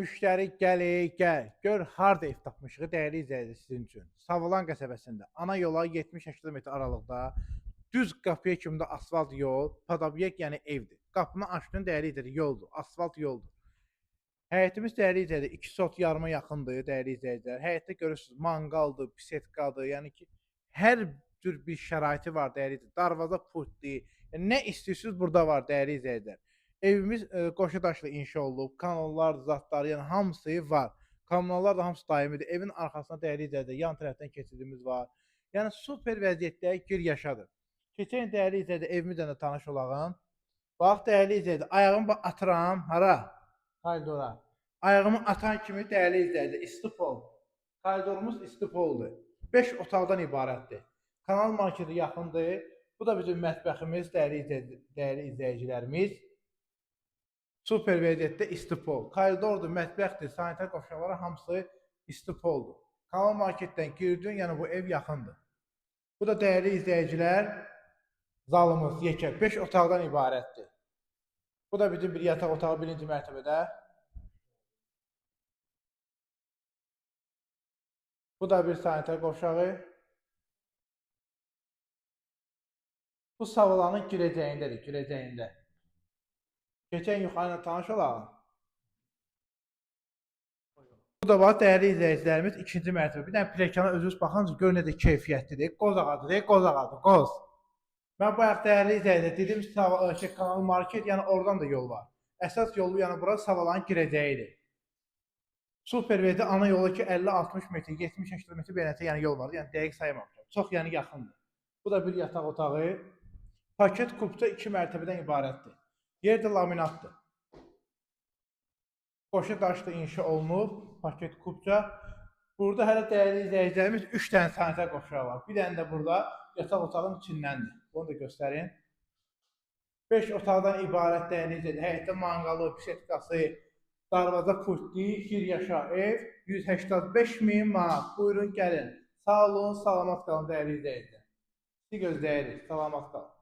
Müştəri gəl, gör harda ev tapmışıq dəyərli izləyicilər sizin üçün. Savalan qəsəbəsində ana yola 70-80 metr aralıqda düz qapıya kimi də asfalt yol, podobyek yəni evdir. Qapını açdın dəyərli izləyicilər yoldur, asfalt yoldur. Həyətimiz dəyərli izləyicilər 2 sot yarıma yaxındır dəyərli izləyicilər. Həyətdə görürsünüz manqaldır, bisetkadır, yəni ki hər cür bir şəraiti var dəyərli izləyicilər. Darvaza pultdur, yəni nə istəyirsiniz burada var dəyərli izləyicilər. Evimiz qoşa daşla inşa olunub, kanallar, zatlar, yəni hamısı var. Kommunallar da hamısı daimidir. Evin arxasına dəyərli izləyicilər, yan tərəfdən keçidimiz var. Yəni super vəziyyətdə gir yaşadır. Keçən dəyərli izləyicilər evimizlə də tanış olağın. Bax dəyərli izləyicilər, ayağımı atıram hara? Koridora. Ayağımı atan kimi dəyərli izləyicilər, istipol. Koridorumuz istipoldur. 5 otaqdan ibarətdir. Kanal marketi yaxındır. Bu da bizim mətbəximiz, dəyərli izləyicilərimiz. Super vəziyyətdə istipol. Koridordur, mətbəxdir, sanitar qovşaqları hamısı istipoldur. Kanal marketdən girdin, yəni bu ev yaxındır. Bu da dəyərli izləyicilər, zalımız yekə 5 otaqdan ibarətdir. Bu da bizim bir yataq otağı 1-ci mərtəbədə. Bu da bir sanitar qovşağı. Bu Savalanın girəcəyindədir, girəcəyində. Keçən yuxarıyla tanış olalım. Bu da var dəyərli izləyicilərimiz 2-ci mərtəbə. Bir dənə piləkana özünüz baxınca gör necə keyfiyyətlidir. Qoz ağacıdır, qoz ağacı, qoz. Mən bayaq dəyərli izləyicilər dedim ki, kanal market, yəni oradan da yol var. Əsas yolu yəni bura Savalanın girəcəyidir. Super verdi ana yolu ki 50-60 metr, 70-80 metr beynətə yəni yol var. Yəni dəqiq saymamışam. Çox yəni yaxındır. Bu da bir yataq otağı. Paket kubda 2 mərtəbədən ibarətdir. Yer də laminatdır. Qoşa daşla inşa olunub, paket kubca. Burada hələ dəyərli izləyicilərimiz 3 dənə sanitar qovşağı var. Bir dənə də burada yataq otağının içindəndir. Bunu da göstərin. 5 otaqdan ibarət dəyərli izləyicilər. Həyətdə manqalı, bisetkası, darvaza pultli, gir yaşa ev 185.000 manat. Buyurun gəlin. Sağ olun, salamat qalın dəyərli izləyicilər. Sizi gözləyirik. Salamat qalın.